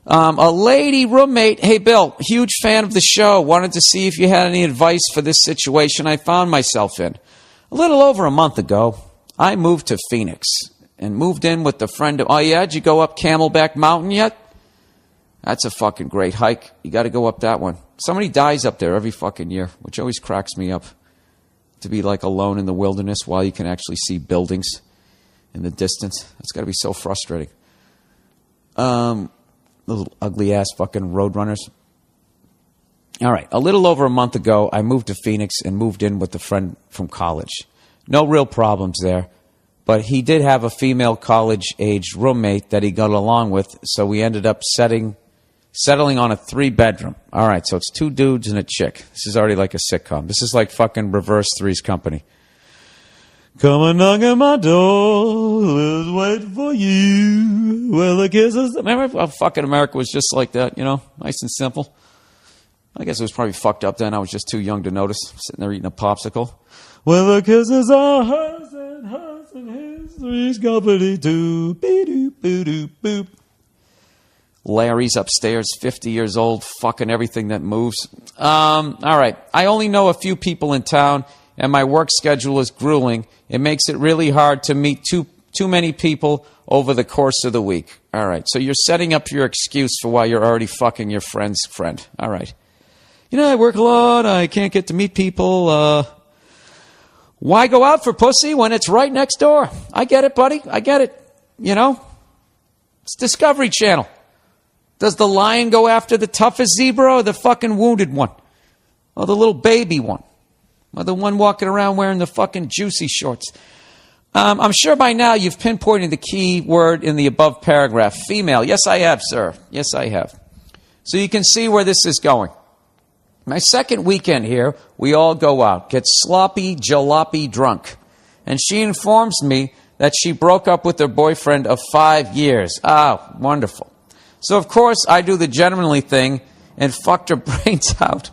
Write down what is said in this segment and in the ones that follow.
A lady roommate, hey Bill, huge fan of the show. Wanted to see if you had any advice for this situation I found myself in. A little over a month ago, I moved to Phoenix and moved in with a friend. Oh yeah, did you go up Camelback Mountain yet? That's a fucking great hike. You got to go up that one. Somebody dies up there every fucking year, which always cracks me up. To be like alone in the wilderness while you can actually see buildings in the distance. That's got to be so frustrating. Little ugly ass fucking roadrunners. All right. A little over a month ago, I moved to Phoenix and moved in with a friend from college. No real problems there. But he did have a female college-aged roommate that he got along with, so we ended up settling on a 3-bedroom. All right, so it's 2 dudes and a chick. This is already like a sitcom. This is like fucking Reverse Three's Company. Come and knock at my door, let's wait for you. Well, the kisses. Remember how fucking America was just like that, you know? Nice and simple. I guess it was probably fucked up then. I was just too young to notice. Sitting there eating a popsicle. Well, the kisses are hers and his. Three's Company too. Be-doop, boo-doop, boop. Larry's upstairs, 50 years old, fucking everything that moves. All right. I only know a few people in town, and my work schedule is grueling. It makes it really hard to meet too many people over the course of the week. All right. So you're setting up your excuse for why you're already fucking your friend's friend. All right. You know, I work a lot. I can't get to meet people. Why go out for pussy when it's right next door? I get it, buddy. I get it. You know? It's Discovery Channel. Does the lion go after the toughest zebra or the fucking wounded one? Or the little baby one? Or the one walking around wearing the fucking juicy shorts? I'm sure by now you've pinpointed the key word in the above paragraph. Female. Yes, I have, sir. Yes, I have. So you can see where this is going. My second weekend here, we all go out, get sloppy, jalopy drunk. And she informs me that she broke up with her boyfriend of 5 years. Ah, wonderful. So, of course, I do the gentlemanly thing and fucked her brains out.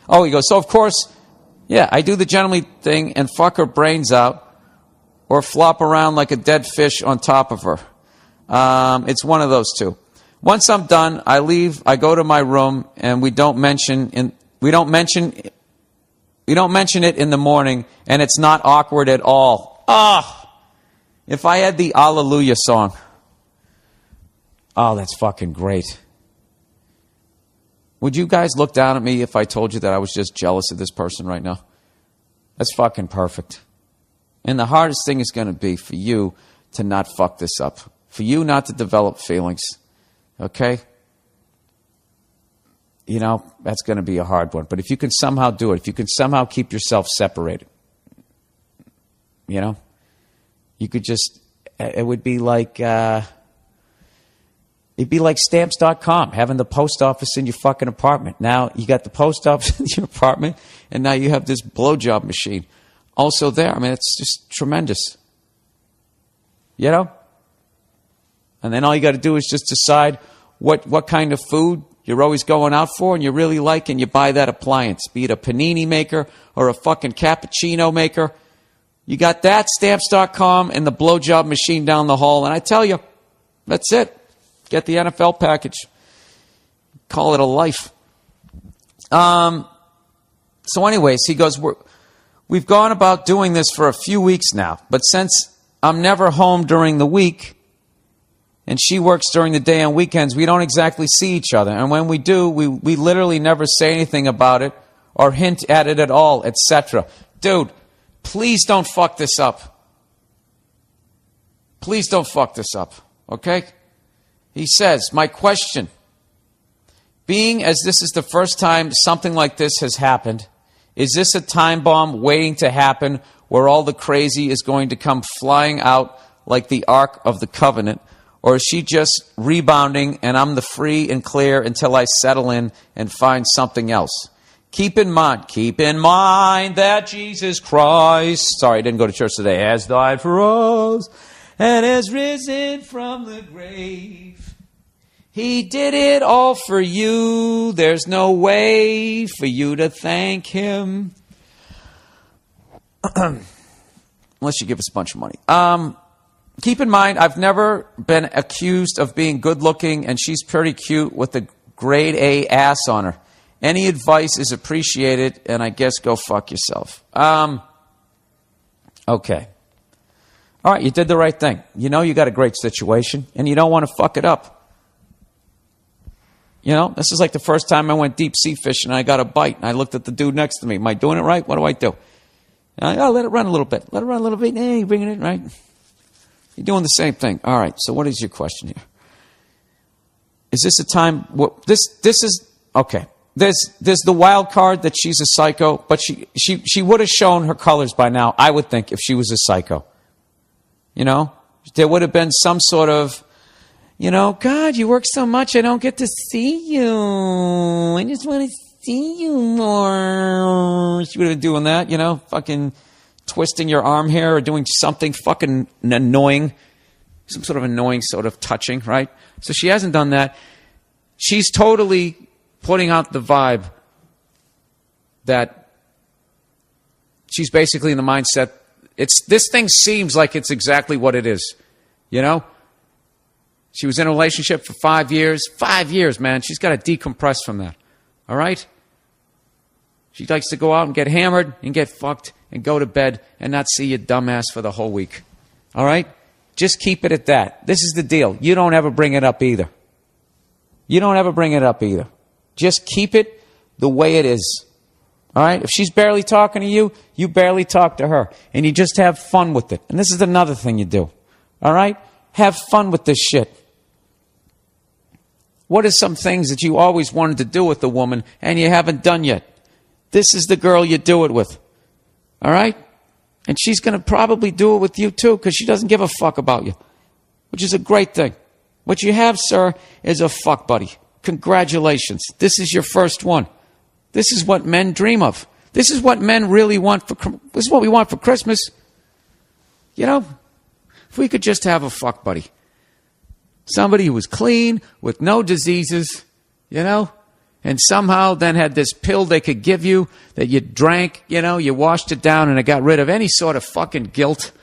Oh, he goes, so, of course, yeah, I do the gentlemanly thing and fuck her brains out or flop around like a dead fish on top of her. It's one of those two. Once I'm done, I leave, I go to my room, and we don't mention it in the morning, and it's not awkward at all. If I had the Hallelujah song. Oh, that's fucking great. Would you guys look down at me if I told you that I was just jealous of this person right now? That's fucking perfect. And the hardest thing is going to be for you to not fuck this up. For you not to develop feelings. Okay? You know, that's going to be a hard one. But if you can somehow do it, if you can somehow keep yourself separated, you know, you could just, it would be like, it'd be like Stamps.com, having the post office in your fucking apartment. Now you got the post office in your apartment, and now you have this blowjob machine also there. I mean, it's just tremendous. You know? And then all you got to do is just decide what kind of food you're always going out for and you really like, and you buy that appliance, be it a panini maker or a fucking cappuccino maker. You got that, Stamps.com, and the blowjob machine down the hall. And I tell you, that's it. Get the NFL package. Call it a life. So anyways, he goes, we've gone about doing this for a few weeks now, but since I'm never home during the week, and she works during the day on weekends, we don't exactly see each other. And when we do, we literally never say anything about it or hint at it at all, etc. Dude, please don't fuck this up. Please don't fuck this up, okay? He says, my question, being as this is the first time something like this has happened, is this a time bomb waiting to happen where all the crazy is going to come flying out like the Ark of the Covenant? Or is she just rebounding and I'm the free and clear until I settle in and find something else? Keep in mind that Jesus Christ, sorry, I didn't go to church today, has died for us and has risen from the grave. He did it all for you. There's no way for you to thank him. Unless you give us a bunch of money. keep in mind, I've never been accused of being good looking, and she's pretty cute with a grade A ass on her. Any advice is appreciated, and I guess go fuck yourself. Okay. All right, you did the right thing. You know you got a great situation, and you don't want to fuck it up. You know, this is like the first time I went deep sea fishing and I got a bite, and I looked at the dude next to me. Am I doing it right? What do I do? Oh, let it run a little bit. Let it run a little bit. Hey, bringing it right. You're doing the same thing. All right, so what is your question here? Is this a time... This is... Okay. There's the wild card that she's a psycho, but she would have shown her colors by now, I would think, if she was a psycho. You know? There would have been some sort of, you know, God, you work so much, I don't get to see you. I just want to see you more. She would have been doing that, you know, fucking twisting your arm hair or doing something fucking annoying, some sort of annoying sort of touching, right? So she hasn't done that. She's totally putting out the vibe that she's basically in the mindset, this thing seems like it's exactly what it is, you know? She was in a relationship for 5 years. 5 years, man. She's got to decompress from that, all right? She likes to go out and get hammered and get fucked and go to bed and not see your dumbass for the whole week, all right? Just keep it at that. This is the deal. You don't ever bring it up either. You don't ever bring it up either. Just keep it the way it is. All right? If she's barely talking to you, you barely talk to her. And you just have fun with it. And this is another thing you do. All right? Have fun with this shit. What are some things that you always wanted to do with a woman and you haven't done yet? This is the girl you do it with. All right? And she's going to probably do it with you too because she doesn't give a fuck about you, which is a great thing. What you have, sir, is a fuck buddy. Congratulations. This is your first one. This is what men dream of. This is what men really want this is what we want for Christmas. You know, if we could just have a fuck buddy. Somebody who was clean, with no diseases, you know, and somehow then had this pill they could give you that you drank, you know, you washed it down and it got rid of any sort of fucking guilt.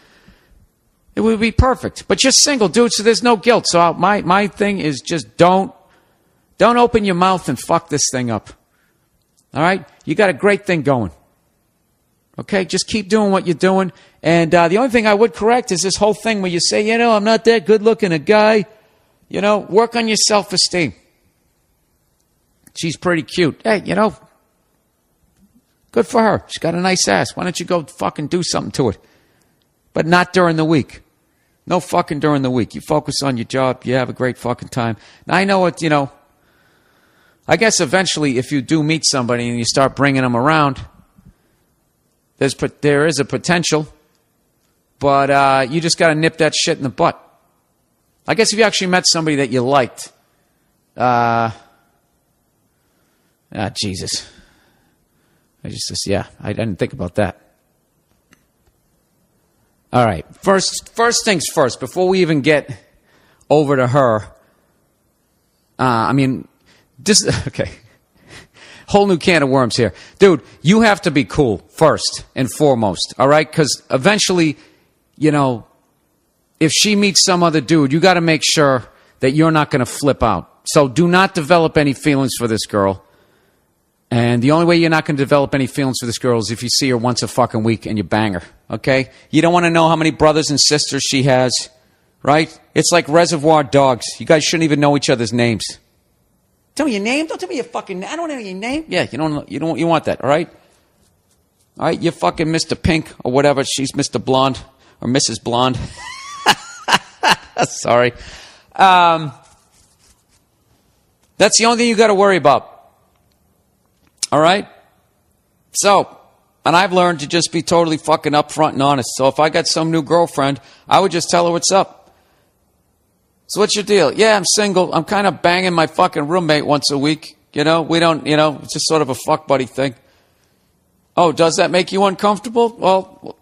It would be perfect. But you're single, dude, so there's no guilt. So my thing is just don't open your mouth and fuck this thing up. All right? You got a great thing going. Okay? Just keep doing what you're doing. And the only thing I would correct is this whole thing where you say, you know, I'm not that good looking a guy. You know, work on your self-esteem. She's pretty cute. Hey, you know, good for her. She's got a nice ass. Why don't you go fucking do something to it? But not during the week. No fucking during the week. You focus on your job. You have a great fucking time. Now, I know it, you know, I guess eventually if you do meet somebody and you start bringing them around, there is a potential, but you just got to nip that shit in the butt. I guess if you actually met somebody that you liked, Jesus. I didn't think about that. All right, first things first, before we even get over to her, okay. Whole new can of worms here. Dude, you have to be cool first and foremost, all right? Because eventually, you know, if she meets some other dude, you got to make sure that you're not going to flip out. So do not develop any feelings for this girl. And the only way you're not going to develop any feelings for this girl is if you see her once a fucking week and you bang her, okay? You don't want to know how many brothers and sisters she has, right? It's like Reservoir Dogs. You guys shouldn't even know each other's names. Tell me your name. Don't tell me your fucking name. I don't know your name. Yeah, you want that, all right? All right, you're fucking Mr. Pink or whatever. She's Mr. Blonde or Mrs. Blonde. Sorry. That's the only thing you got to worry about. All right? So, and I've learned to just be totally fucking upfront and honest. So if I got some new girlfriend, I would just tell her what's up. So what's your deal? Yeah, I'm single. I'm kind of banging my fucking roommate once a week. You know, we don't, you know, it's just sort of a fuck buddy thing. Oh, does that make you uncomfortable? Well,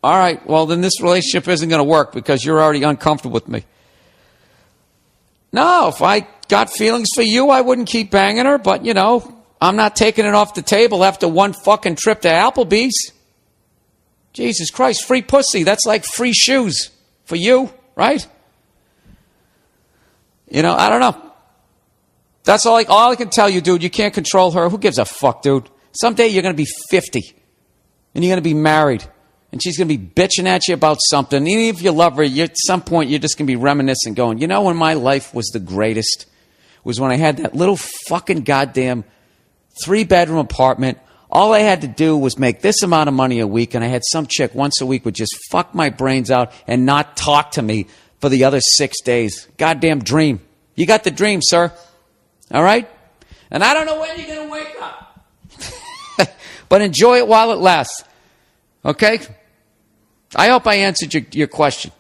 all right. Well, then this relationship isn't going to work because you're already uncomfortable with me. No, if I got feelings for you, I wouldn't keep banging her. But, you know, I'm not taking it off the table after one fucking trip to Applebee's. Jesus Christ, free pussy. That's like free shoes. for you, right? You know, I don't know. That's all I can tell you, dude. You can't control her. Who gives a fuck, dude? Someday you're going to be 50 and you're going to be married and she's going to be bitching at you about something. Even if you love her, at some point you're just going to be reminiscing going, you know when my life was the greatest? Was when I had that little fucking goddamn 3-bedroom apartment. All I had to do was make this amount of money a week, and I had some chick once a week would just fuck my brains out and not talk to me for the other 6 days. Goddamn dream. You got the dream, sir. All right? And I don't know when you're going to wake up. But enjoy it while it lasts. Okay? I hope I answered your question.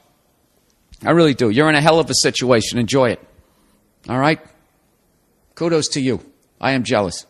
I really do. You're in a hell of a situation. Enjoy it. All right? Kudos to you. I am jealous.